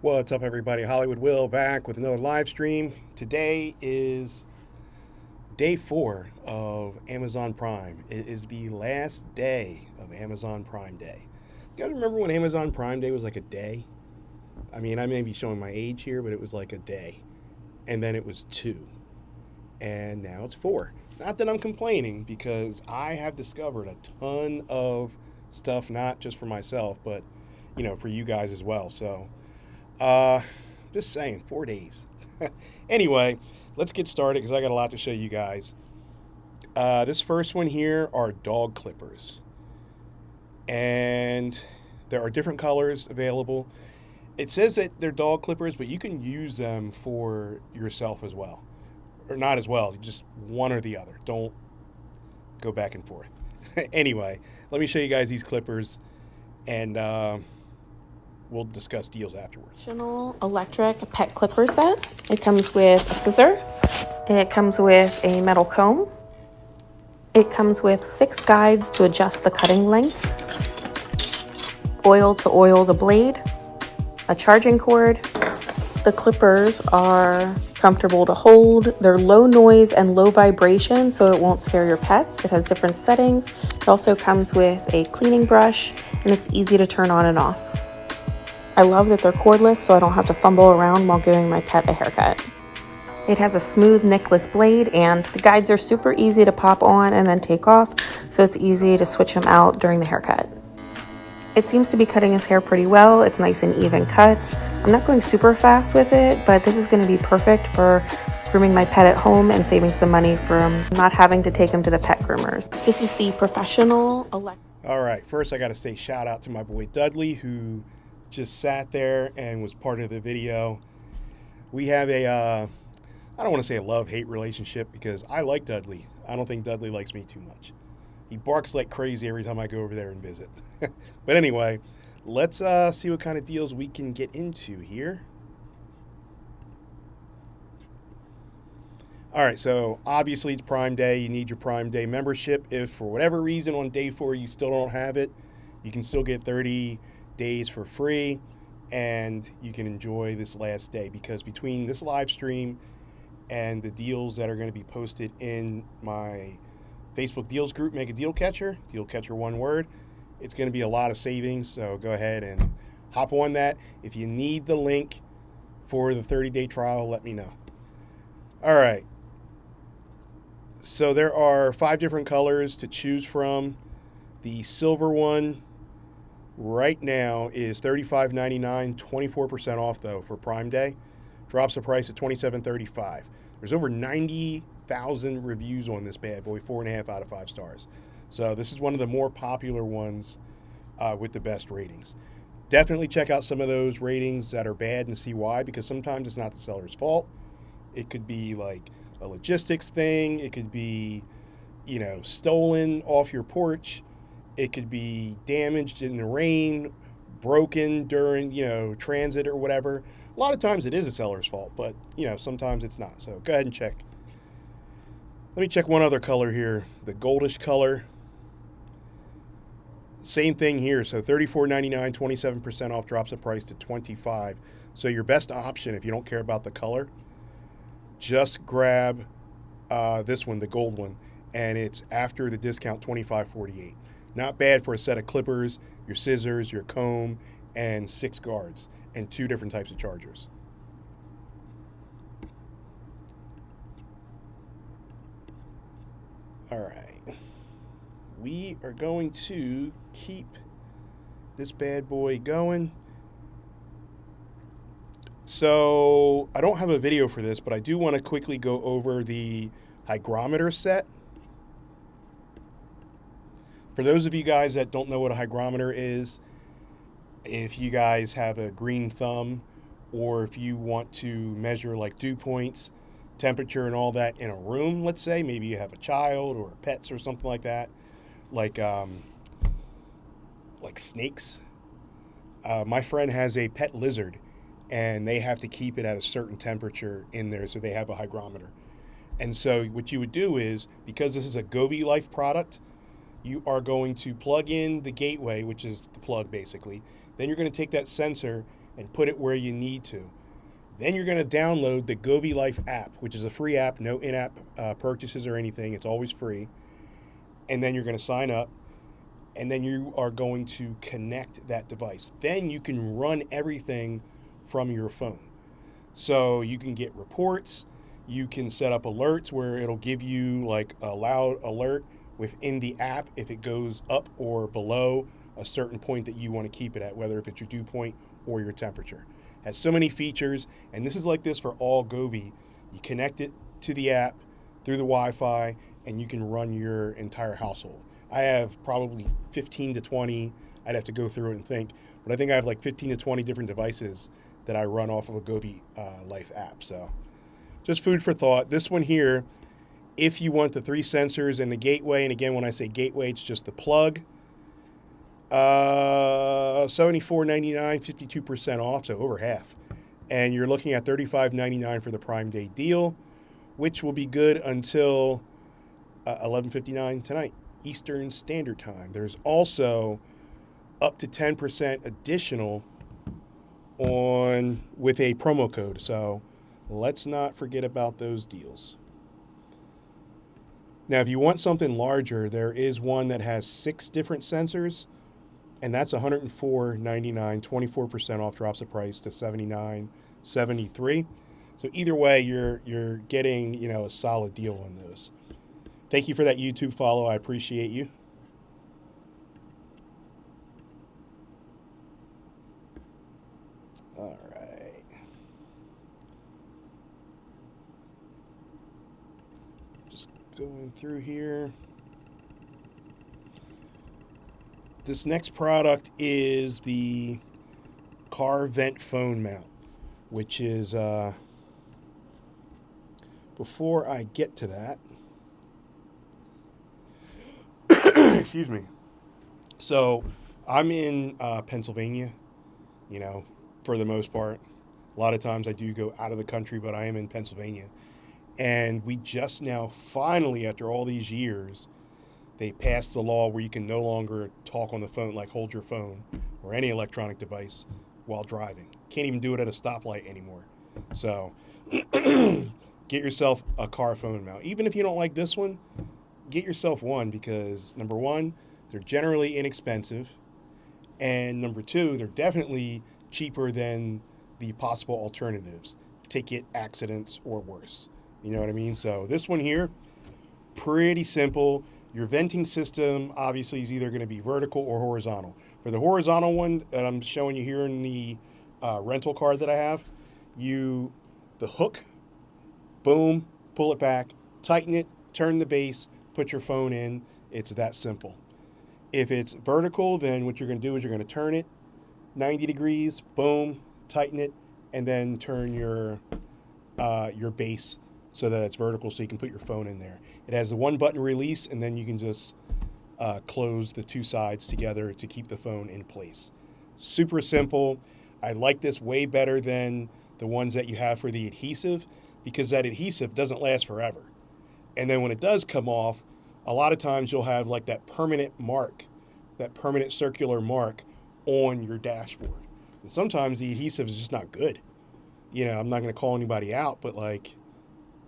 What's up, everybody? Hollywood Will back with another live stream. Today is day 4 of Amazon Prime. It is the last day of Amazon Prime Day. You guys remember when Amazon Prime Day was like a day? I mean, I may be showing my age here, but it was like a day. And then it was 2. And now it's 4. Not that I'm complaining, because I have discovered a ton of stuff, not just for myself, but, for you guys as well. So, uh, just saying, 4 days. Anyway, let's get started because I got a lot to show you guys. This first one here are dog clippers, and there are different colors available. It says that they're dog clippers, but you can use them for yourself as well, or not as well. Just one or the other. Don't go back and forth. Anyway, let me show you guys these clippers, and we'll discuss deals afterwards. Traditional electric pet clipper set. It comes with a scissor. It comes with a metal comb. It comes with 6 guides to adjust the cutting length, oil to oil the blade, a charging cord. The clippers are comfortable to hold. They're low noise and low vibration, so it won't scare your pets. It has different settings. It also comes with a cleaning brush, and it's easy to turn on and off. I love that they're cordless, so I don't have to fumble around while giving my pet a haircut. It has a smooth nickless blade, and the guides are super easy to pop on and then take off, so it's easy to switch them out during the haircut. It seems to be cutting his hair pretty well. It's nice and even cuts. I'm not going super fast with it, but this is going to be perfect for grooming my pet at home and saving some money from not having to take him to the pet groomers. This is the professional electric. All right, first I got to say shout out to my boy Dudley, who just sat there and was part of the video. We have I don't want to say a love-hate relationship, because I like Dudley. I don't think Dudley likes me too much. He barks like crazy every time I go over there and visit. But anyway, let's see what kind of deals we can get into here. All right, so obviously it's Prime Day. You need your Prime Day membership. If for whatever reason on day 4 you still don't have it, you can still get 30 days for free, and you can enjoy this last day, because between this live stream and the deals that are going to be posted in my Facebook deals group, Make a Deal Catcher one word, it's going to be a lot of savings. So go ahead and hop on that. If you need the link for the 30-day trial, let me know. All right. So there are 5 different colors to choose from. The silver one right now is $35.99, 24% off though for Prime Day. Drops the price at $27.35. There's over 90,000 reviews on this bad boy, 4.5 out of 5 stars. So this is one of the more popular ones with the best ratings. Definitely check out some of those ratings that are bad and see why, because sometimes it's not the seller's fault. It could be like a logistics thing. It could be, stolen off your porch. It could be damaged in the rain, broken during, transit or whatever. A lot of times it is a seller's fault, but, sometimes it's not. So go ahead and check. Let me check one other color here, the goldish color. Same thing here. So $34.99, 27% off, drops the price to $25. So your best option, if you don't care about the color, just grab this one, the gold one, and it's after the discount, $25.48. Not bad for a set of clippers, your scissors, your comb, and 6 guards, and 2 different types of chargers. All right. We are going to keep this bad boy going. So I don't have a video for this, but I do want to quickly go over the hygrometer set. For those of you guys that don't know what a hygrometer is, if you guys have a green thumb, or if you want to measure like dew points, temperature, and all that in a room, let's say, maybe you have a child or pets or something like that, like snakes. My friend has a pet lizard, and they have to keep it at a certain temperature in there, so they have a hygrometer. And so what you would do is, because this is a Govee Life product, you are going to plug in the gateway, which is the plug basically. Then you're going to take that sensor and put it where you need to. Then you're going to download the Govee Life app, which is a free app, no in-app purchases or anything. It's always free. And then you're going to sign up, and then you are going to connect that device. Then you can run everything from your phone. So you can get reports. You can set up alerts where it'll give you like a loud alert within the app if it goes up or below a certain point that you want to keep it at, whether if it's your dew point or your temperature. Has so many features, and this is like this for all Govee. You connect it to the app through the Wi-Fi, and you can run your entire household. I have probably 15 to 20. I'd have to go through it and think, but I think I have like 15 to 20 different devices that I run off of a Govee Life app. So just food for thought. This one here, if you want the 3 sensors and the gateway, and again, when I say gateway, it's just the plug, $74.99, 52% off, so over half. And you're looking at $35.99 for the Prime Day deal, which will be good until 11:59 tonight, Eastern Standard Time. There's also up to 10% additional on with a promo code, so let's not forget about those deals. Now, if you want something larger, there is one that has 6 different sensors, and that's $104.99, 24% off, drops the price to $79.73. So either way, you're getting, a solid deal on those. Thank you for that YouTube follow. I appreciate you. All right. Just going through here. This next product is the car vent phone mount, which is, before I get to that, excuse me. So I'm in Pennsylvania, for the most part. A lot of times I do go out of the country, but I am in Pennsylvania. And we just now, finally, after all these years, they passed the law where you can no longer talk on the phone, like hold your phone or any electronic device while driving. Can't even do it at a stoplight anymore. So get yourself a car phone mount. Even if you don't like this one, get yourself one because, number one, they're generally inexpensive. And number two, they're definitely cheaper than the possible alternatives, ticket, accidents, or worse. You know what I mean? So this one here, pretty simple. Your venting system obviously is either going to be vertical or horizontal. For the horizontal one that I'm showing you here in the rental card that I have, the hook, boom, pull it back, tighten it, turn the base, put your phone in. It's that simple. If it's vertical, then what you're going to do is you're going to turn it 90 degrees, boom, tighten it, and then turn your base so that it's vertical so you can put your phone in there. It has the one button release, and then you can just close the two sides together to keep the phone in place. Super simple. I like this way better than the ones that you have for the adhesive because that adhesive doesn't last forever. And then when it does come off, a lot of times you'll have like that permanent mark, that permanent circular mark on your dashboard. And sometimes the adhesive is just not good. I'm not going to call anybody out, but like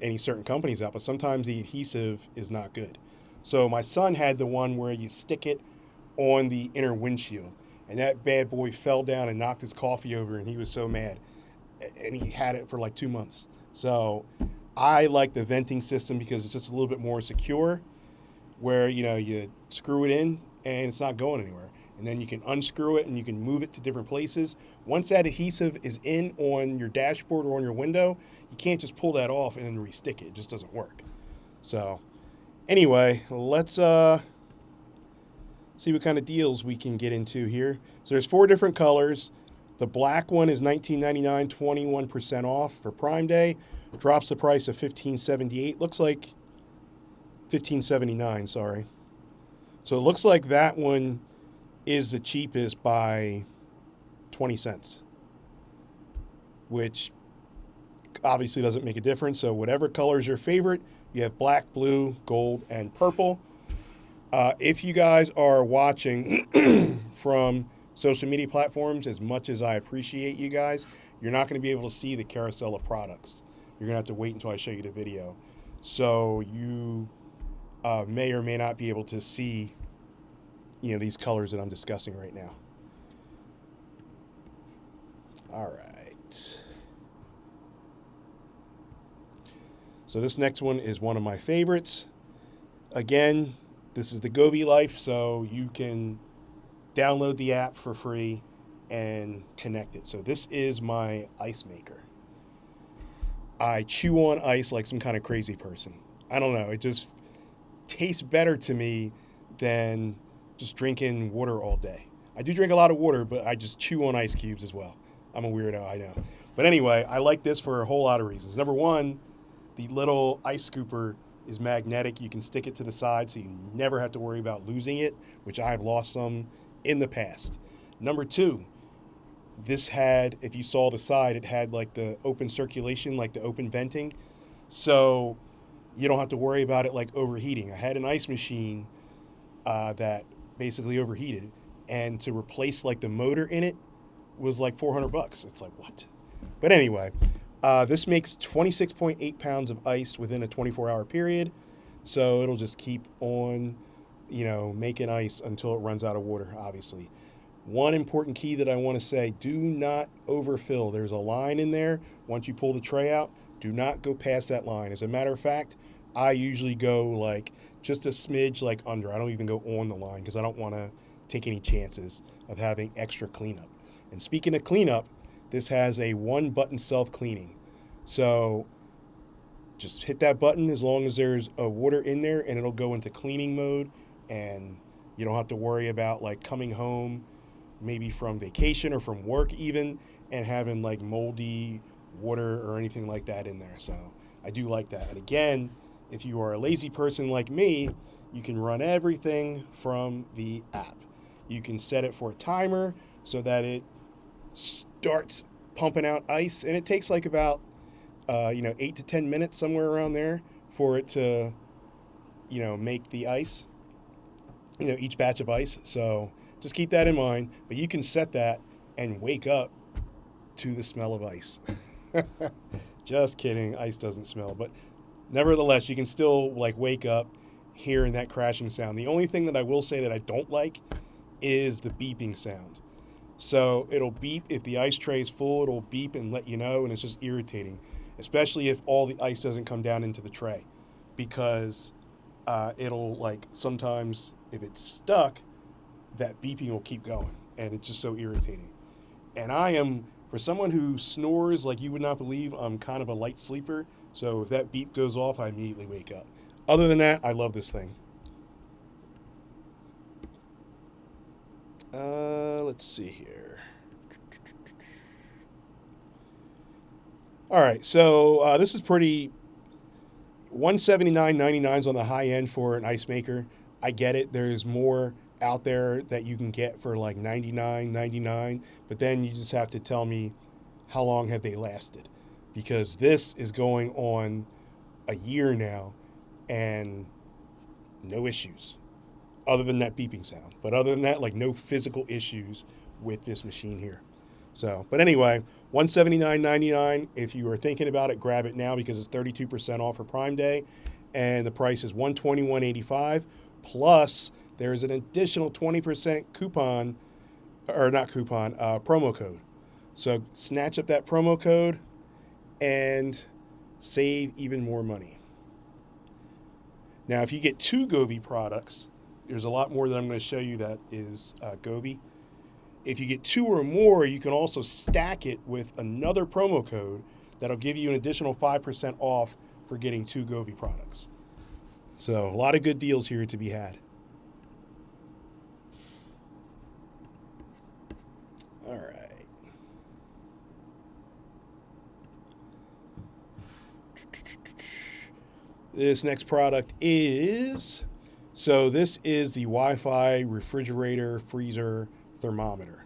any certain companies out, but sometimes the adhesive is not good. So my son had the one where you stick it on the inner windshield, and that bad boy fell down and knocked his coffee over, and he was so mad. And he had it for like 2 months. So I like the venting system because it's just a little bit more secure, where you screw it in and it's not going anywhere. And then you can unscrew it and you can move it to different places. Once that adhesive is in on your dashboard or on your window, you can't just pull that off and then re-stick it. It just doesn't work. So anyway, let's see what kind of deals we can get into here. So there's 4 different colors. The black one is $19.99, 21% off for Prime Day. Drops the price of $15.78. Looks like $15.79, sorry. So it looks like that one is the cheapest by 20 cents, which obviously doesn't make a difference. So whatever color is your favorite, you have black, blue, gold, and purple. If you guys are watching from social media platforms, as much as I appreciate you guys, you're not going to be able to see the carousel of products. You're going to have to wait until I show you the video. So you may or may not be able to see, these colors that I'm discussing right now. All right. So this next one is one of my favorites. Again, this is the Govee Life, so you can download the app for free and connect it. So this is my ice maker. I chew on ice like some kind of crazy person. I don't know. It just tastes better to me than just drinking water all day. I do drink a lot of water, but I just chew on ice cubes as well. I'm a weirdo, I know. But anyway, I like this for a whole lot of reasons. Number one, the little ice scooper is magnetic. You can stick it to the side so you never have to worry about losing it, which I have lost some in the past. Number two, this had, if you saw the side, it had like the open circulation, like the open venting. So you don't have to worry about it like overheating. I had an ice machine that basically overheated, and to replace like the motor in it was like $400. It's like, what? But anyway, this makes 26.8 pounds of ice within a 24-hour period. So it'll just keep on, making ice until it runs out of water, obviously. One important key that I want to say, do not overfill. There's a line in there. Once you pull the tray out, do not go past that line. As a matter of fact, I usually go like just a smidge like under. I don't even go on the line because I don't want to take any chances of having extra cleanup. And speaking of cleanup, this has a one-button self-cleaning. So just hit that button as long as there's a water in there, and it'll go into cleaning mode, and you don't have to worry about like coming home maybe from vacation or from work even and having like moldy water or anything like that in there. So I do like that. And again, if you are a lazy person like me, you can run everything from the app. You can set it for a timer so that it starts pumping out ice, and it takes like about 8 to 10 minutes, somewhere around there, for it to make the ice, each batch of ice. So just keep that in mind. But you can set that and wake up to the smell of ice. Just kidding, ice doesn't smell, but nevertheless you can still like wake up hearing that crashing sound. The only thing that I will say that I don't like is the beeping sound. So it'll beep if the ice tray is full. It'll beep and let you know, and it's just irritating, especially if all the ice doesn't come down into the tray, because it'll like sometimes if it's stuck, that beeping will keep going, and it's just so irritating. And I am, for someone who snores like you would not believe, I'm kind of a light sleeper. So if that beep goes off, I immediately wake up. Other than that, I love this thing. Let's see here. All right, so this is pretty. $179.99 is on the high end for an ice maker. I get it. There's more out there that you can get for like $99.99, but then you just have to tell me how long have they lasted, because this is going on a year now and no issues other than that beeping sound. But other than that, like no physical issues with this machine here. So, but anyway, $179.99. If you are thinking about it, grab it now because it's 32% off for Prime Day, and the price is $121.85. Plus, there is an additional 20% coupon, or not coupon, promo code. So snatch up that promo code and save even more money. Now, if you get two Govee products, there's a lot more that I'm going to show you that is Govee. If you get two or more, you can also stack it with another promo code that'll give you an additional 5% off for getting two Govee products. So a lot of good deals here to be had. All right. This next product is, so this is the Wi-Fi refrigerator freezer thermometer.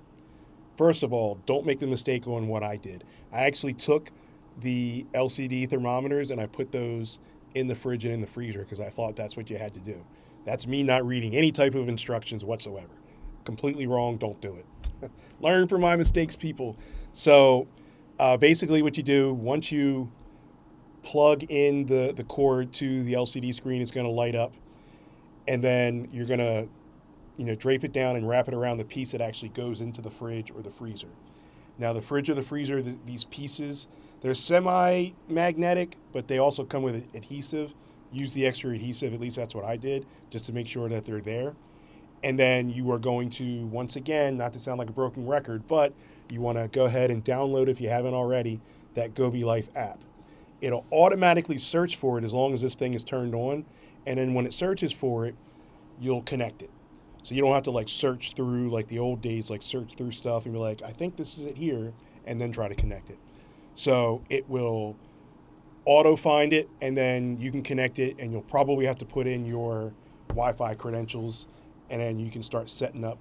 First of all, don't make the mistake on what I did. I actually took the LCD thermometers and I put those in the fridge and in the freezer because I thought that's what you had to do. That's me not reading any type of instructions whatsoever. Completely wrong. Don't do it. Learn from my mistakes, people. So basically what you do, once you plug in the cord to the LCD screen, it's going to light up. And then you're going to, drape it down and wrap it around the piece that actually goes into the fridge or the freezer. Now, the fridge or the freezer, these pieces, they're semi-magnetic, but they also come with adhesive. Use the extra adhesive, at least that's what I did, just to make sure that they're there. And then you are going to, once again, not to sound like a broken record, but you want to go ahead and download, if you haven't already, that Govee Life app. It'll automatically search for it as long as this thing is turned on. And then when it searches for it, you'll connect it. So you don't have to like search through like the old days, like search through stuff and be like, I think this is it here, and then try to connect it. So it will auto find it, and then you can connect it, and you'll probably have to put in your Wi-Fi credentials, and then you can start setting up,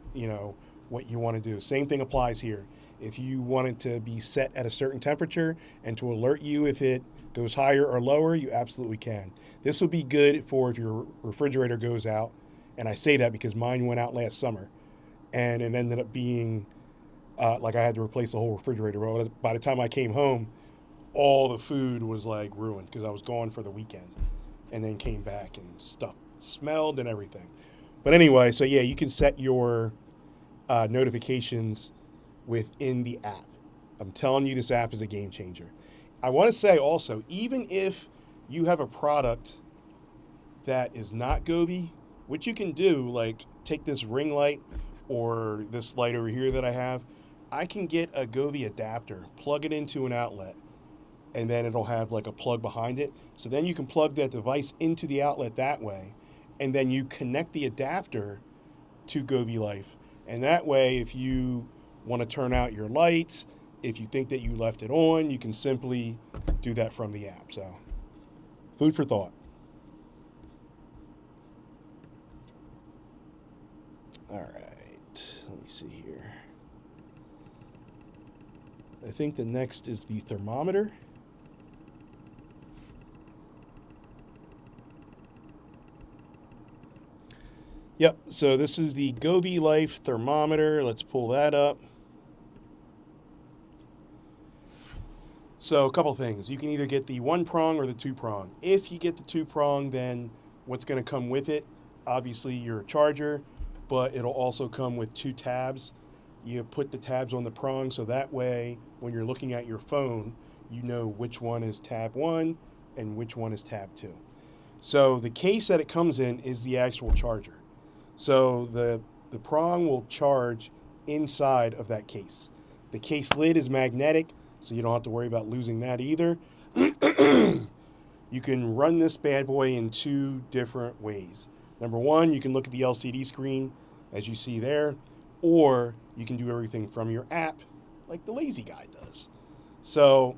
what you want to do. Same thing applies here. If you want it to be set at a certain temperature and to alert you if it goes higher or lower, you absolutely can. This would be good for if your refrigerator goes out. And I say that because mine went out last summer, and it ended up being like I had to replace the whole refrigerator. Well, by the time I came home, all the food was like ruined because I was gone for the weekend, and then came back and stuff smelled and everything. But anyway, so yeah, you can set your notifications within the app. I'm telling you, this app is a game changer. I want to say also, even if you have a product that is not Govee, what you can do, like take this ring light or this light over here that I have, I can get a Govee adapter, plug it into an outlet, and then it'll have like a plug behind it. So then you can plug that device into the outlet that way, and then you connect the adapter to Govee Life. And that way, if you want to turn out your lights, if you think that you left it on, you can simply do that from the app. So, food for thought. All right, let me see here. I think the next is the thermometer. Yep, so this is the Govee Life thermometer. Let's pull that up. So a couple things. You can either get the one prong or the two prong. If you get the two prong, then what's going to come with it? Obviously your charger, but it'll also come with two tabs. You put the tabs on the prong so that way when you're looking at your phone, you know which one is tab 1 and which one is tab 2. So the case that it comes in is the actual charger. So the prong will charge inside of that case. The case lid is magnetic, so you don't have to worry about losing that either. You can run this bad boy in two different ways. Number one, you can look at the LCD screen as you see there, or you can do everything from your app like the lazy guy does. So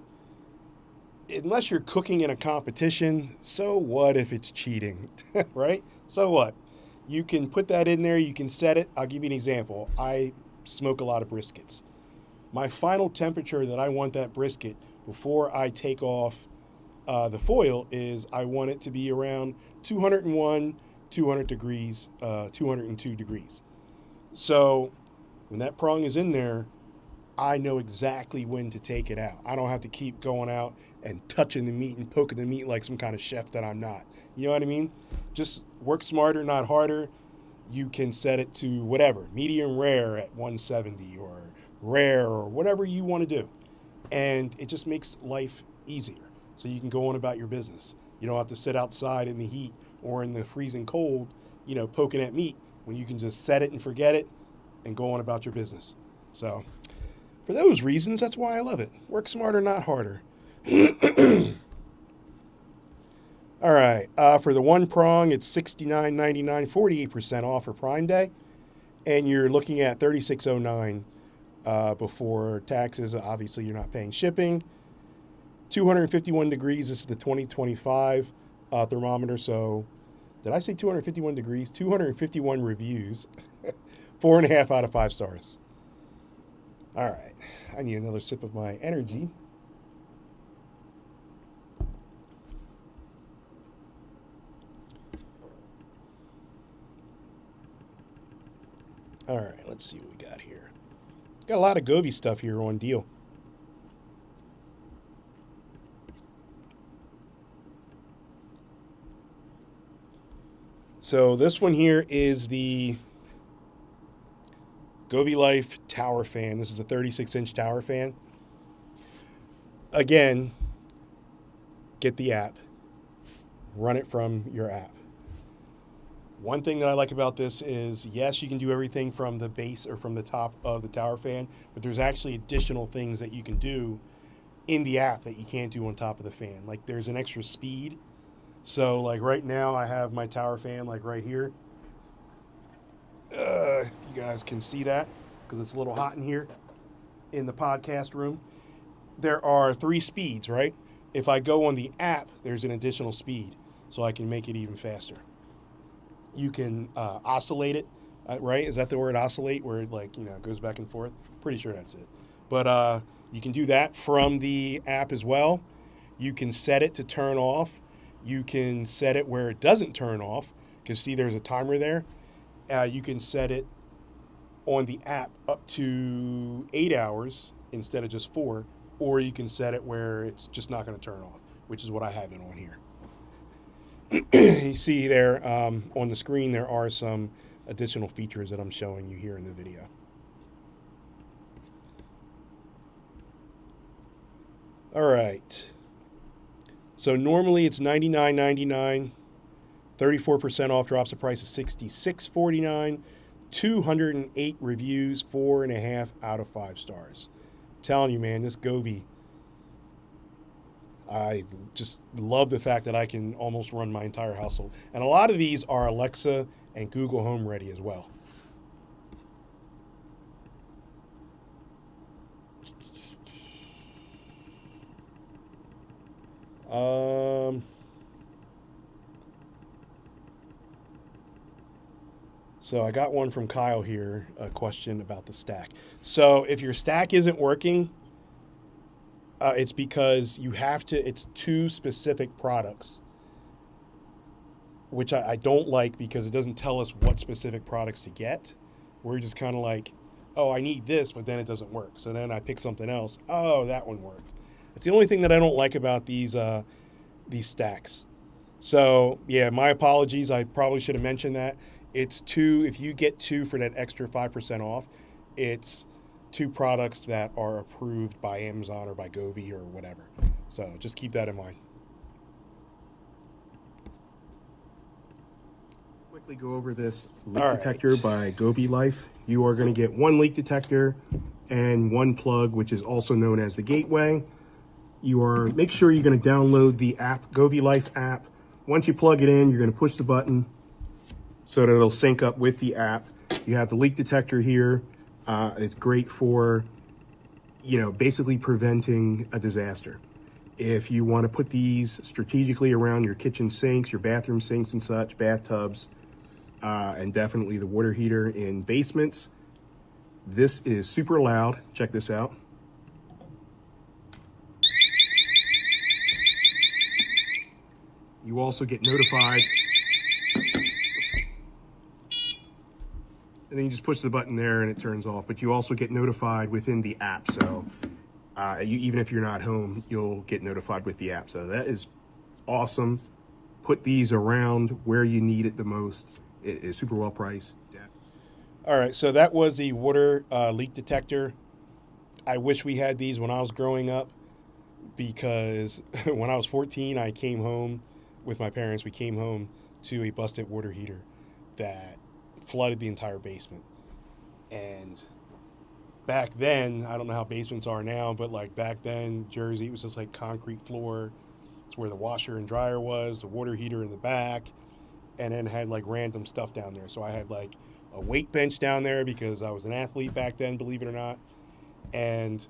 unless you're cooking in a competition, so what if it's cheating, right? So what? You can put that in there, you can set it. I'll give you an example. I smoke a lot of briskets. My final temperature that I want that brisket before I take off the foil is I want it to be around 201, 200 degrees, 202 degrees. So when that prong is in there, I know exactly when to take it out. I don't have to keep going out and touching the meat and poking the meat like some kind of chef that I'm not. You know what I mean? Just work smarter, not harder. You can set it to whatever, medium rare at 170 or rare or whatever you want to do. And it just makes life easier. So you can go on about your business. You don't have to sit outside in the heat or in the freezing cold, poking at meat when you can just set it and forget it and go on about your business. So for those reasons, that's why I love it. Work smarter, not harder. All right. For the one prong, it's $69.99, 48% off for Prime Day. And you're looking at $36.09 before taxes. Obviously, you're not paying shipping. 251 degrees. This is the 2025 thermometer. So did I say 251 degrees? 251 reviews. 4.5 out of 5 stars. All right. I need another sip of my energy. All right, let's see what we got here. Got a lot of Govee stuff here on deal. So this one here is the Govee Life tower fan. This is a 36-inch tower fan. Again, get the app. Run it from your app. One thing that I like about this is, yes, you can do everything from the base or from the top of the tower fan, but there's actually additional things that you can do in the app that you can't do on top of the fan. Like there's an extra speed. So like right now I have my tower fan like right here. If you guys can see that, because it's a little hot in here in the podcast room. There are 3 speeds, right? If I go on the app, there's an additional speed, so I can make it even faster. You can oscillate it, right? Is that the word, oscillate, where it like, goes back and forth? Pretty sure that's it. But you can do that from the app as well. You can set it to turn off. You can set it where it doesn't turn off, because see, there's a timer there. You can set it on the app up to 8 hours instead of just 4, or you can set it where it's just not going to turn off, which is what I have it on here. You see there on the screen, there are some additional features that I'm showing you here in the video. All right. So normally it's $99.99. 34% off, drops the price to $66.49. 208 reviews, 4.5 out of 5 stars. I'm telling you, man, this Govee, I just love the fact that I can almost run my entire household. And a lot of these are Alexa and Google Home ready as well. So I got one from Kyle here, a question about the stack. So if your stack isn't working, it's because you have to, it's 2 specific products, which I don't like because it doesn't tell us what specific products to get. We're just kind of like, oh, I need this, but then it doesn't work. So then I pick something else. Oh, that one worked. It's the only thing that I don't like about these stacks. So yeah, my apologies. I probably should have mentioned that. It's 2, if you get 2 for that extra 5% off, it's 2 products that are approved by Amazon or by Govee or whatever. So just keep that in mind. Quickly go over this leak detector by Govee Life. You are going to get 1 leak detector and 1 plug, which is also known as the gateway. Make sure you're going to download the app, Govee Life app. Once you plug it in, you're going to push the button so that it'll sync up with the app. You have the leak detector here. It's great for, basically preventing a disaster. If you want to put these strategically around your kitchen sinks, your bathroom sinks and such, bathtubs, and definitely the water heater in basements, this is super loud. Check this out. You also get notified. And then you just push the button there and it turns off. But you also get notified within the app. So even if you're not home, you'll get notified with the app. So that is awesome. Put these around where you need it the most. It is super well priced. Yeah. All right, so that was the water leak detector. I wish we had these when I was growing up, because when I was 14, I came home with my parents. We came home to a busted water heater that flooded the entire basement. And back then, I don't know how basements are now, but like back then, Jersey, it was just like concrete floor. It's where the washer and dryer was, the water heater in the back, and then had like random stuff down there. So I had like a weight bench down there because I was an athlete back then, believe it or not. And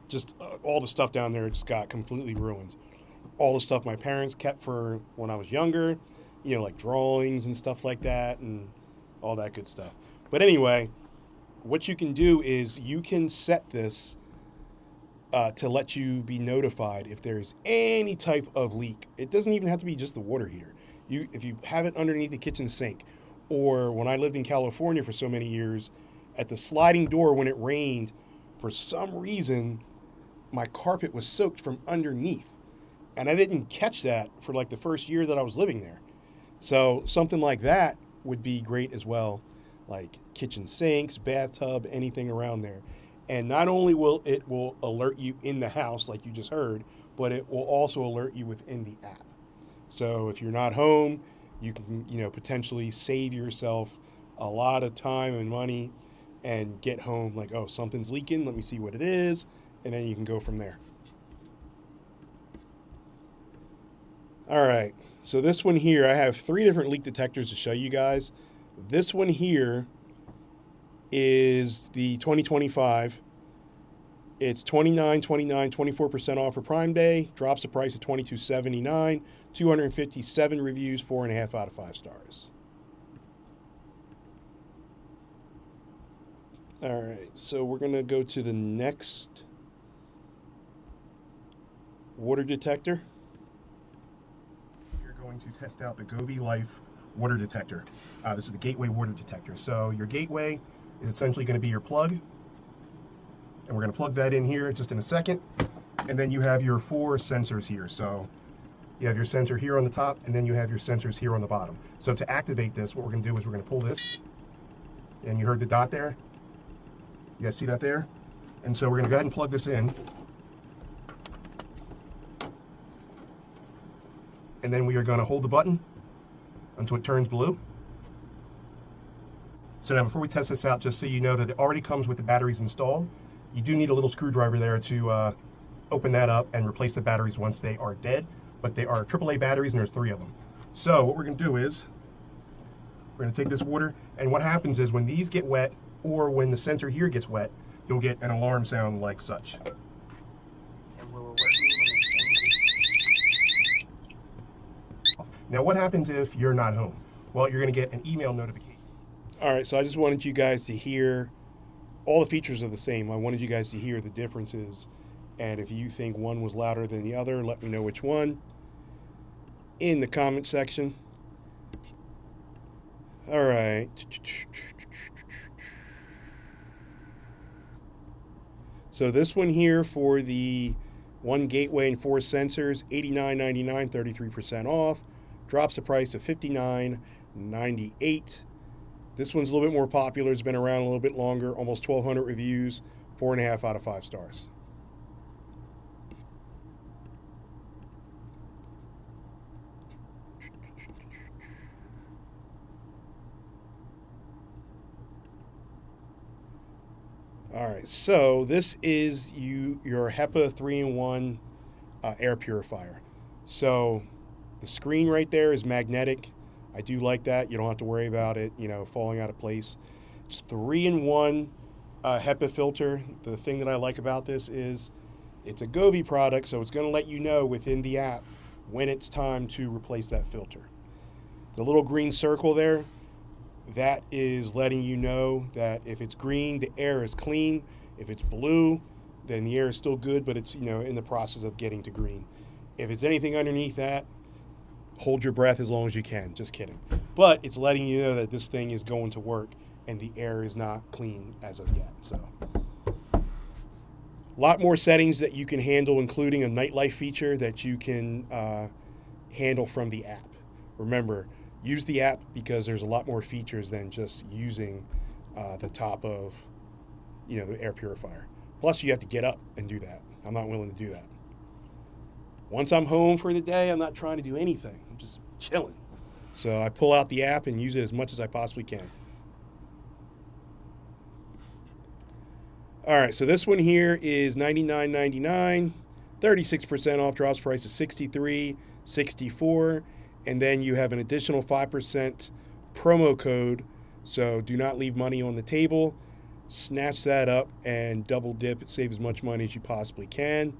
just all the stuff down there just got completely ruined. All the stuff my parents kept for when I was younger, like drawings and stuff like that and all that good stuff. But anyway, what you can do is you can set this to let you be notified if there's any type of leak. It doesn't even have to be just the water heater. If you have it underneath the kitchen sink, or when I lived in California for so many years, At the sliding door when it rained, for some reason, my carpet was soaked from underneath. And I didn't catch that for like the first year that I was living there. So something like that would be great as well, like kitchen sinks, bathtub, anything around there. And not only will alert you in the house like you just heard, but it will also alert you within the app. So if you're not home, you can, potentially save yourself a lot of time and money and get home like, oh, something's leaking, let me see what it is, and then you can go from there. All right, so this one here, I have 3 different leak detectors to show you guys. This one here is the 2025. It's $29.29, 24% off for Prime Day. Drops the price to $22.79. 257 reviews, 4.5 out of 5 stars. All right, so we're gonna go to the next water detector. We're going to test out the Govee Life water detector. This is the gateway water detector. So your gateway is essentially going to be your plug, and we're going to plug that in here just in a second. And then you have your 4 sensors here. So you have your sensor here on the top, and then you have your sensors here on the bottom. So to activate this, what we're going to do is we're going to pull this, and you heard the dot there. You guys see that there? And so we're going to go ahead and plug this in. And then we are going to hold the button until it turns blue. So now before we test this out, just so you know that it already comes with the batteries installed. You do need a little screwdriver there to open that up and replace the batteries once they are dead. But they are AAA batteries, and there's 3 of them. So what we're going to do is we're going to take this water, and what happens is when these get wet, or when the sensor here gets wet, you'll get an alarm sound like such. Now what happens if you're not home? Well, you're going to get an email notification. All right, so I just wanted you guys to hear, all the features are the same. I wanted you guys to hear the differences, and if you think one was louder than the other, let me know which one in the comment section. All right. So this one here for the 1 gateway and 4 sensors, $89.99, 33% off. Drops the price to $59.98. This one's a little bit more popular. It's been around a little bit longer, almost 1,200 reviews, 4.5 out of 5 stars. All right, so this is your HEPA 3-in-1 air purifier. So the screen right there is magnetic. I do like that. You don't have to worry about it, falling out of place. It's 3-in-1 HEPA filter. The thing that I like about this is it's a Govee product, so it's going to let you know within the app when it's time to replace that filter. The little green circle there, that is letting you know that if it's green, the air is clean. If it's blue, then the air is still good, but it's in the process of getting to green. If it's anything underneath that, hold your breath as long as you can. Just kidding. But it's letting you know that this thing is going to work and the air is not clean as of yet. So a lot more settings that you can handle, including a nightlife feature that you can handle from the app. Remember, use the app because there's a lot more features than just using the top of, the air purifier. Plus, you have to get up and do that. I'm not willing to do that. Once I'm home for the day, I'm not trying to do anything. I'm just chilling. So I pull out the app and use it as much as I possibly can. All right, so this one here is $99.99, 36% off, drops price to $63.64. And then you have an additional 5% promo code. So do not leave money on the table. Snatch that up and double dip. Save as much money as you possibly can.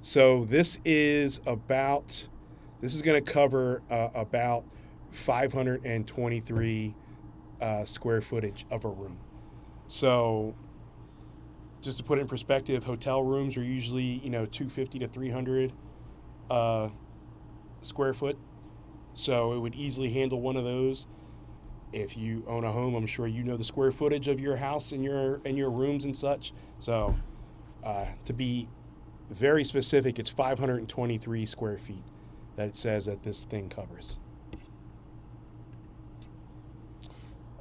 So this is going to cover about 523 square footage of a room. So just to put it in perspective, hotel rooms are usually, 250 to 300 square foot, so it would easily handle one of those. If you own a home, I'm sure you know the square footage of your house and your rooms and such. So to be very specific, it's 523 square feet that it says that this thing covers.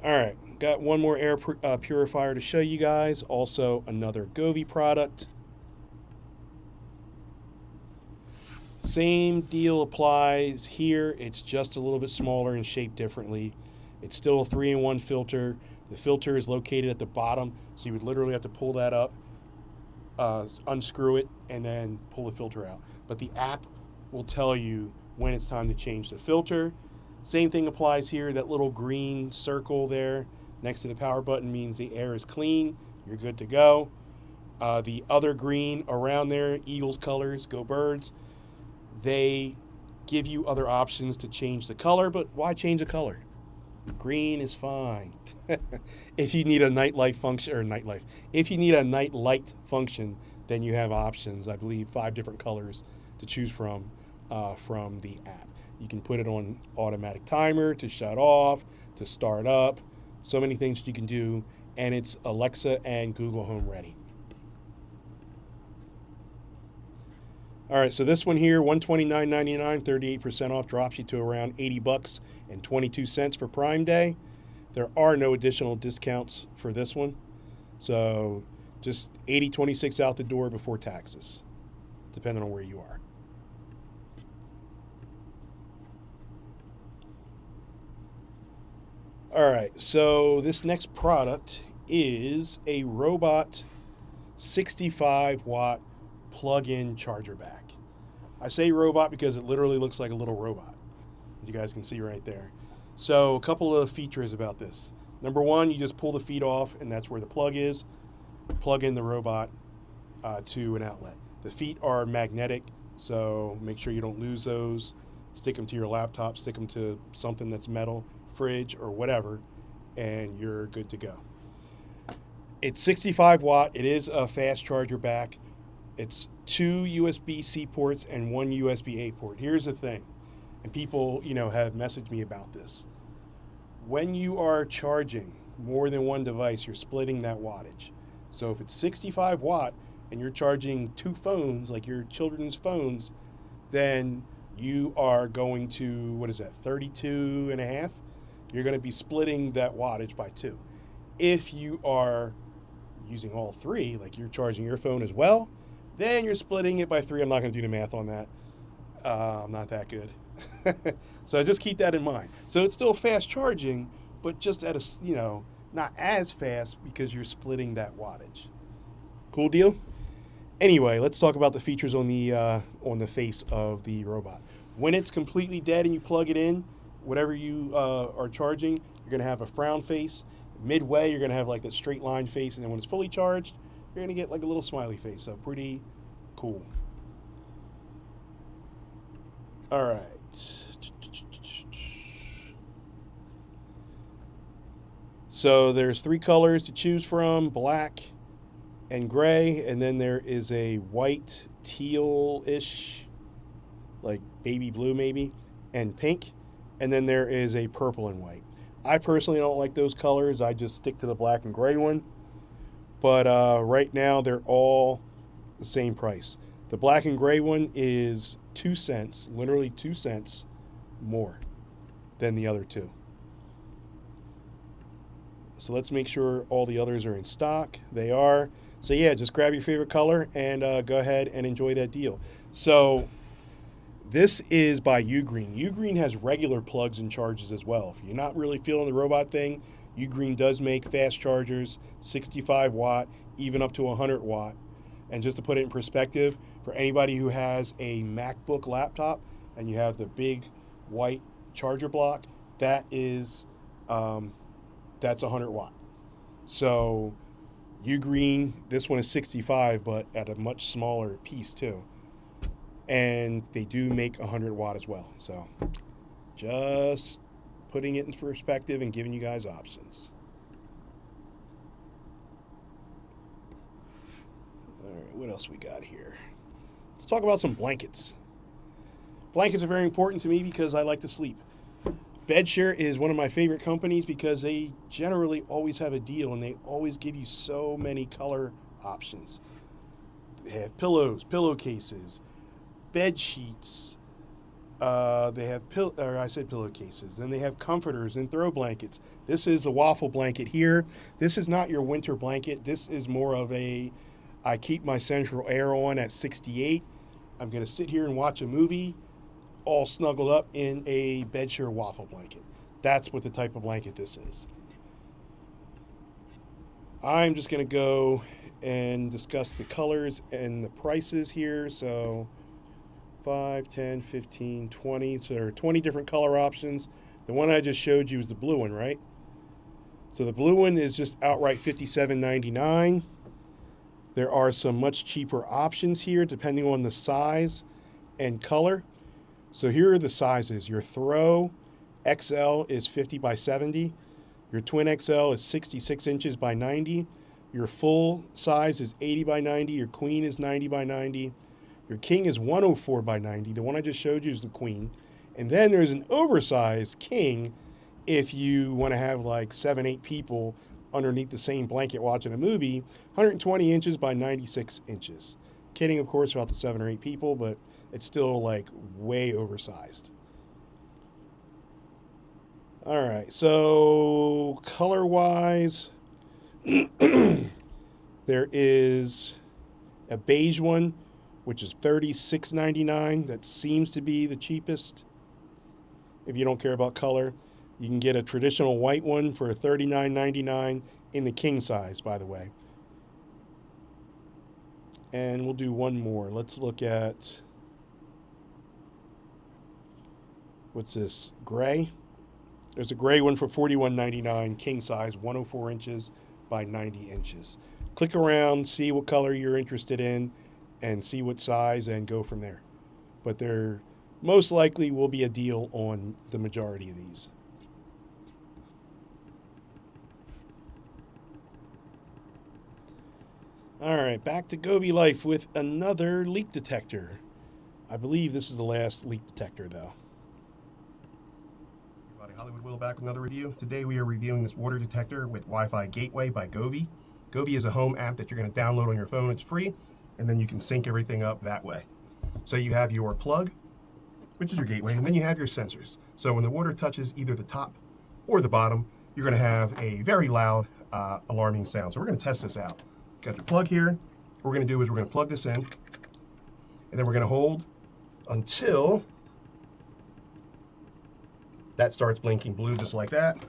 All right, got one more air purifier to show you guys. Also another Govee product. Same deal applies here. It's just a little bit smaller and shaped differently. It's still a 3-in-1 filter. The filter is located at the bottom, so you would literally have to pull that up, unscrew it, and then pull the filter out. But the app will tell you when it's time to change the filter. Same thing applies here. That little green circle there next to the power button means the air is clean. You're good to go. The other green around there, Eagles colors, go Birds, they give you other options to change the color, but why change the color? Green is fine. If you need a nightlight function, if you need a night light function, then you have options. I believe 5 different colors to choose from the app. You can put it on automatic timer to shut off, to start up. So many things you can do, and it's Alexa and Google Home ready. All right, so this one here, $129.99, 38% off, drops you to around $80 and 22 cents for Prime Day. There are no additional discounts for this one, so just $80.26 out the door before taxes, depending on where you are. All right, so this next product is a Robot 65-watt plug-in charger back. I say robot because it literally looks like a little robot. You guys can see right there. So a couple of features about this. Number one, you just pull the feet off, and that's where the plug is. Plug in the robot to an outlet. The feet are magnetic, so make sure you don't lose those. Stick them to your laptop, stick them to something that's metal, fridge, or whatever, and you're good to go. It's 65 watt. It is a fast charger back. It's 2 USB-C ports and 1 USB-A port. Here's the thing, and people, have messaged me about this. When you are charging more than one device, you're splitting that wattage. So if it's 65 watt and you're charging 2 phones, like your children's phones, then you are going to, 32 and a half? You're going to be splitting that wattage by 2. If you are using all 3, like you're charging your phone as well, then you're splitting it by 3. I'm not going to do the math on that. I'm not that good. So just keep that in mind. So it's still fast charging, but just at a, not as fast because you're splitting that wattage. Cool deal? Anyway, let's talk about the features on the face of the robot. When it's completely dead and you plug it in, whatever you are charging, you're going to have a frown face. Midway, you're going to have like that straight line face, and then when it's fully charged, you're going to get like a little smiley face. So pretty cool. All right. So there's 3 colors to choose from: black and gray, and then there is a white, teal-ish, like baby blue maybe, and pink, and then there is a purple and white. I personally don't like those colors. I just stick to the black and gray one. But right now they're all the same price. The black and gray one is 2 cents, literally 2 cents more than the other 2. So let's make sure all the others are in stock. They are. So yeah, just grab your favorite color and go ahead and enjoy that deal. So this is by Ugreen. Ugreen has regular plugs and charges as well. If you're not really feeling the robot thing, Ugreen does make fast chargers, 65 watt, even up to 100 watt. And just to put it in perspective, for anybody who has a MacBook laptop and you have the big white charger block, that is that's 100 watt. So Ugreen, this one is 65, but at a much smaller piece too. And they do make 100 watt as well. So just putting it into perspective and giving you guys options. All right, what else we got here? Let's talk about some blankets. Blankets are very important to me because I like to sleep. Bedshare is one of my favorite companies because they generally always have a deal and they always give you so many color options. They have pillows, pillowcases, bed sheets. They have I said pillowcases. Then they have comforters and throw blankets. This is the waffle blanket here. This is not your winter blanket. This is more of a, I keep my central air on at 68. I'm going to sit here and watch a movie all snuggled up in a Bedshare waffle blanket. That's what the type of blanket this is. I'm just going to go and discuss the colors and the prices here. So 5, 10, 15, 20. So there are 20 different color options. The one I just showed you is the blue one, right? So the blue one is just outright $57.99. There are some much cheaper options here depending on the size and color. So here are the sizes. Your Throw XL is 50 by 70. Your Twin XL is 66 inches by 90. Your full size is 80 by 90. Your Queen is 90 by 90. Your King is 104 by 90. The one I just showed you is the Queen. And then there's an oversized King if you want to have like 7, 8 people underneath the same blanket watching a movie, 120 inches by 96 inches. Kidding, of course, about the 7 or 8 people, but it's still like way oversized. All right, so color-wise, there is a beige one, which is $36.99. That seems to be the cheapest if you don't care about color. You can get a traditional white one for $39.99 in the king size, by the way. And we'll do one more. Let's look at, what's this, gray? There's a gray one for $41.99, king size, 104 inches by 90 inches. Click around, see what color you're interested in, and see what size, and go from there. But there most likely will be a deal on the majority of these. All right, back to Govee Life with another leak detector. I believe this is the last leak detector, though. Everybody, Hollywood Will back with another review. Today we are reviewing this water detector with Wi-Fi Gateway by Govee. Govee is a home app that you're going to download on your phone. It's free, and then you can sync everything up that way. So you have your plug, which is your gateway, and then you have your sensors. So when the water touches either the top or the bottom, you're going to have a very loud alarming sound. So we're going to test this out. Got your plug here. What we're going to do is we're going to plug this in, and then we're going to hold until that starts blinking blue, just like that.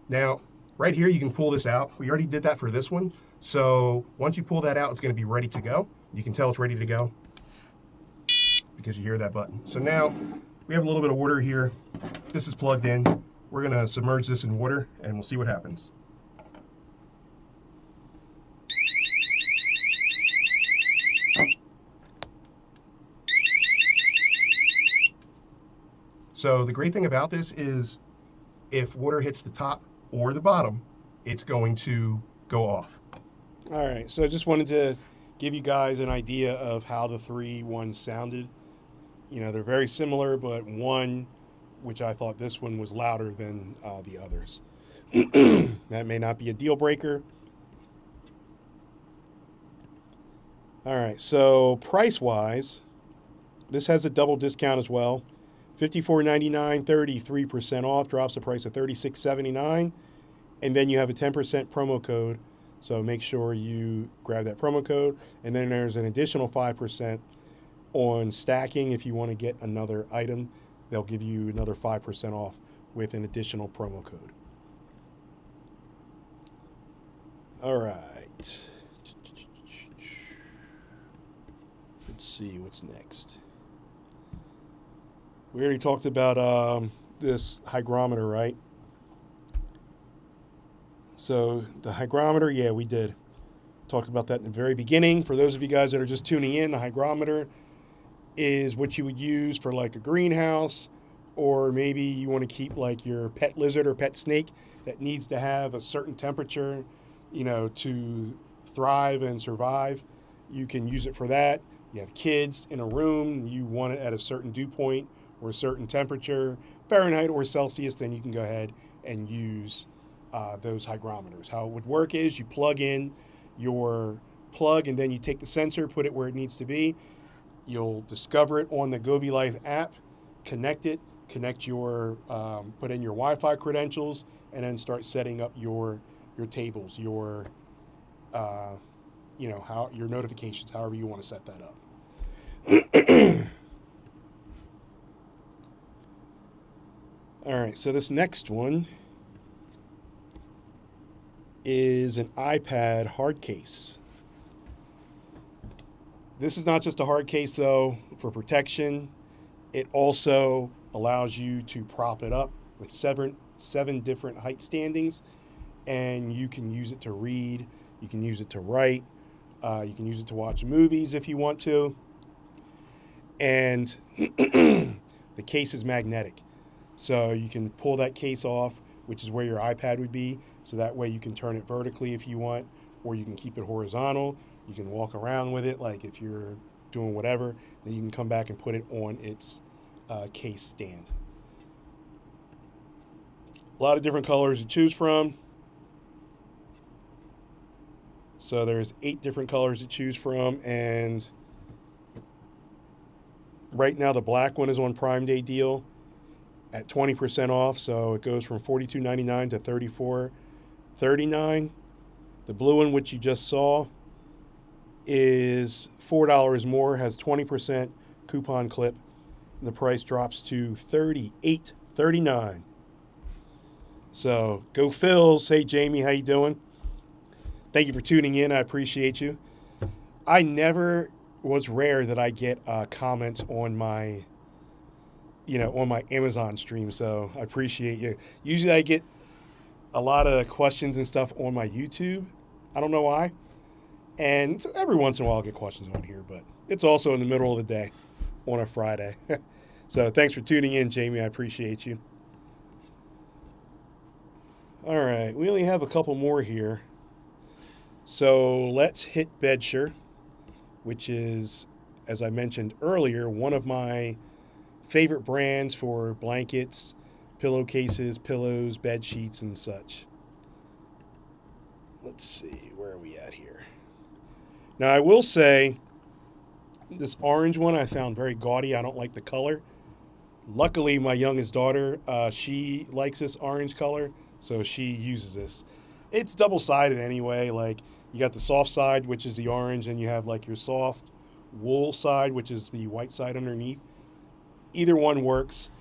Now, right here, you can pull this out. We already did that for this one. So once you pull that out, it's going to be ready to go. You can tell it's ready to go because you hear that button. So now we have a little bit of water here. This is plugged in. We're going to submerge this in water, and we'll see what happens. So the great thing about this is if water hits the top or the bottom, it's going to go off. All right, so I just wanted to give you guys an idea of how the 3 ones sounded. You know, they're very similar, but one, which I thought this one was louder than the others. That may not be a deal breaker. All right, so price-wise, this has a double discount as well. $54.99, 33% off, drops the price to $36.79, and then you have a 10% promo code, so make sure you grab that promo code, and then there's an additional 5% on stacking. If you want to get another item, they'll give you another 5% off with an additional promo code. All right. Let's see what's next. We already talked about this hygrometer, right? So the hygrometer, yeah, we did. Talked about that in the very beginning. For those of you guys that are just tuning in, the hygrometer is what you would use for like a greenhouse, or maybe you want to keep like your pet lizard or pet snake that needs to have a certain temperature, you know, to thrive and survive. You can use it for that. You have kids in a room, you want it at a certain dew point or a certain temperature, Fahrenheit or Celsius, then you can go ahead and use those hygrometers. How it would work is you plug in your plug and then you take the sensor, put it where it needs to be. You'll discover it on the Govee Life app, connect it, connect your, put in your Wi-Fi credentials, and then start setting up your tables, your, how your notifications, however you want to set that up. All right, so this next one is an iPad hard case. This is not just a hard case, though, for protection. It also allows you to prop it up with seven different height standings, and you can use it to read, you can use it to write, you can use it to watch movies if you want to. And the case is magnetic. So you can pull that case off, which is where your iPad would be. So that way you can turn it vertically if you want, or you can keep it horizontal. You can walk around with it, like if you're doing whatever. Then you can come back and put it on its case stand. A lot of different colors to choose from. So there's 8 different colors to choose from, and right now the black one is on Prime Day deal at 20% off, so it goes from $42.99 to $34.39. The blue one, which you just saw, is $4 more, has 20% coupon clip, and the price drops to $38.39. So go Phils. Hey Jamie, how you doing? Thank you for tuning in. I appreciate you. Was rare that I get comments on my Amazon stream, so I appreciate you. Usually I get a lot of questions and stuff on my YouTube. I don't know why. And every once in a while I'll get questions on here, but it's also in the middle of the day on a Friday. So thanks for tuning in, Jamie. I appreciate you. All right, we only have a couple more here. So let's hit Bedsure, which is, as I mentioned earlier, one of my favorite brands for blankets, pillowcases, pillows, bed sheets, and such. Let's see, where are we at here? Now, I will say, this orange one I found very gaudy. I don't like the color. Luckily, my youngest daughter, she likes this orange color, so she uses this. It's double-sided anyway. Like, you got the soft side, which is the orange, and you have like your soft wool side, which is the white side underneath. Either one works.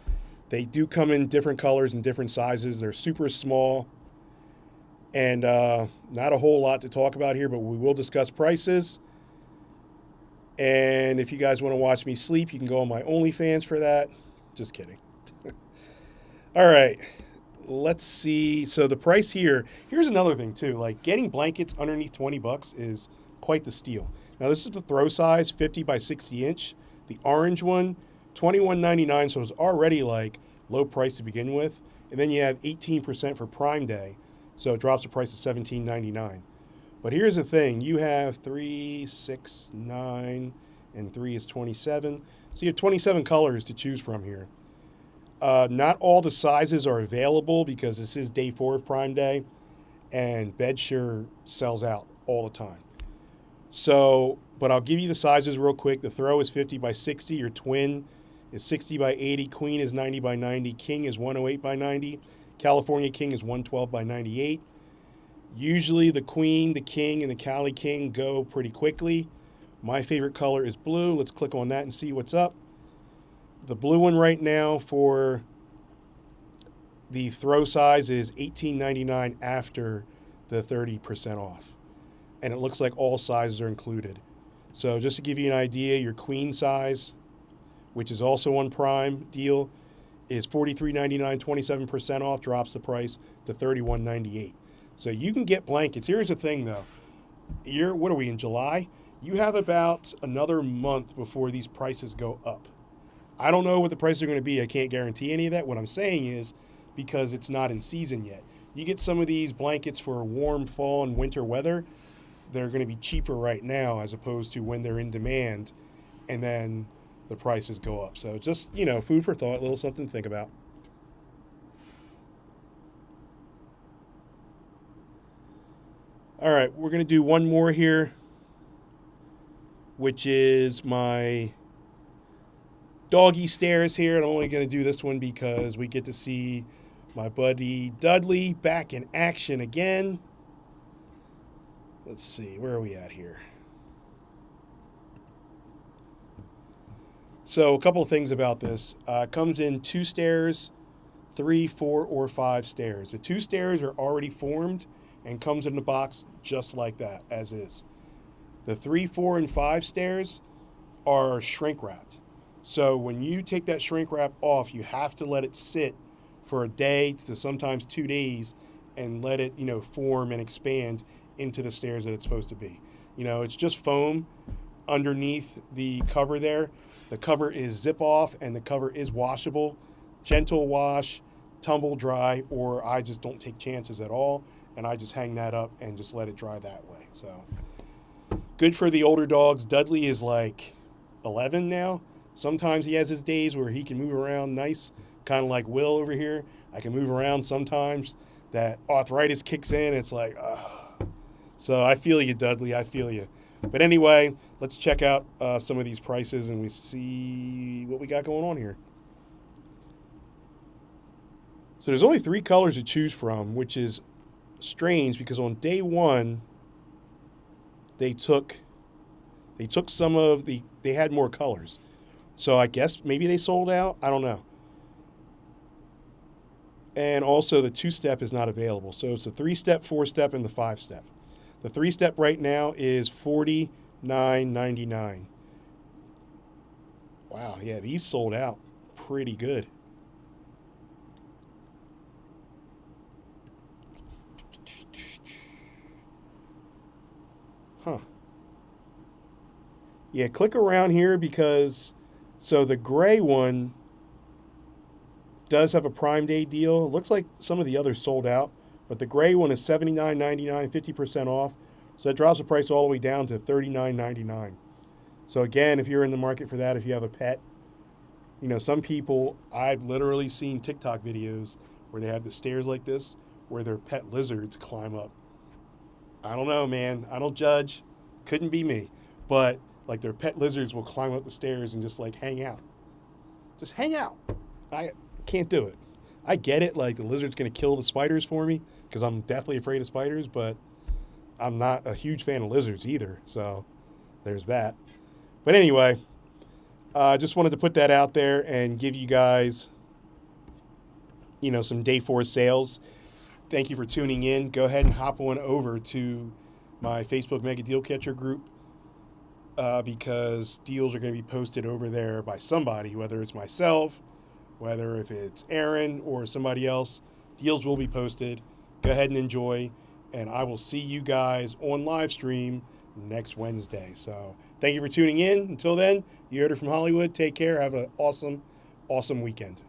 They do come in different colors and different sizes. They're super small, and not a whole lot to talk about here, but we will discuss prices. And if you guys want to watch me sleep, you can go on my OnlyFans for that. Just kidding. All right. Let's see. So the price here's another thing too. Like, getting blankets underneath $20 is quite the steal. Now, this is the throw size, 50 by 60 inch. The orange one, $21.99, so it's already like low price to begin with. And then you have 18% for Prime Day, so it drops the price to $17.99. But here's the thing. You have 3, 6, 9, and 3 is 27. So you have 27 colors to choose from here. Not all the sizes are available because this is day 4 of Prime Day, and Bedsure sells out all the time. So, but I'll give you the sizes real quick. The throw is 50 by 60. Your twin is 60 by 80. Queen is 90 by 90. King is 108 by 90. California King is 112 by 98. Usually the Queen, the King, and the Cali King go pretty quickly. My favorite color is blue. Let's click on that and see what's up. The blue one right now for the throw size is $18.99 after the 30% off. And it looks like all sizes are included. So just to give you an idea, your queen size, which is also on Prime deal, is $43.99, 27% off, drops the price to $31.98. So you can get blankets. Here's the thing though. What are we, in July? You have about another month before these prices go up. I don't know what the prices are going to be. I can't guarantee any of that. What I'm saying is, because it's not in season yet. You get some of these blankets for warm fall and winter weather, they're going to be cheaper right now as opposed to when they're in demand. And then the prices go up. So just, you know, food for thought, a little something to think about. All right, we're going to do one more here, which is my doggy stairs here. And I'm only going to do this one because we get to see my buddy Dudley back in action again. Let's see, where are we at here? So a couple of things about this. It comes in 2 stairs, 3, 4, or 5 stairs. The 2 stairs are already formed and comes in the box just like that, as is. The 3, 4, and 5 stairs are shrink wrapped. So when you take that shrink wrap off, you have to let it sit for a day to sometimes 2 days and let it, you know, form and expand into the stairs that it's supposed to be. You know, it's just foam underneath the cover there. The cover is zip off and the cover is washable, gentle wash, tumble dry, or I just don't take chances at all and I just hang that up and just let it dry that way. So good for the older dogs. Dudley is like 11 now. Sometimes he has his days where he can move around nice, kind of like Will over here. I can move around sometimes. That arthritis kicks in. It's like, So I feel you, Dudley. I feel you. But anyway, let's check out some of these prices and we see what we got going on here. So there's only 3 colors to choose from, which is strange because on day 1, they took some of they had more colors. So I guess maybe they sold out. I don't know. And also the 2-step is not available. So it's the 3-step, 4-step, and the 5-step. The 3-step right now is $49.99. Wow, yeah, these sold out pretty good. Huh. Yeah, click around here because so the gray one does have a Prime Day deal. It looks like some of the others sold out, but the gray one is $79.99, 50% off. So that drops the price all the way down to $39.99. So again, if you're in the market for that, if you have a pet, you know, some people, I've literally seen TikTok videos where they have the stairs like this, where their pet lizards climb up. I don't know, man. I don't judge. Couldn't be me. But like their pet lizards will climb up the stairs and just like hang out. Just hang out. I can't do it. I get it. Like the lizard's going to kill the spiders for me because I'm definitely afraid of spiders, but I'm not a huge fan of lizards either. So there's that. But anyway, just wanted to put that out there and give you guys, you know, some day 4 sales. Thank you for tuning in. Go ahead and hop on over to my Facebook Mega Deal Catcher group because deals are going to be posted over there by somebody, whether it's myself, whether if it's Aaron or somebody else. Deals will be posted. Go ahead and enjoy, and I will see you guys on live stream next Wednesday. So thank you for tuning in. Until then, you heard it from Hollywood. Take care. Have an awesome, awesome weekend.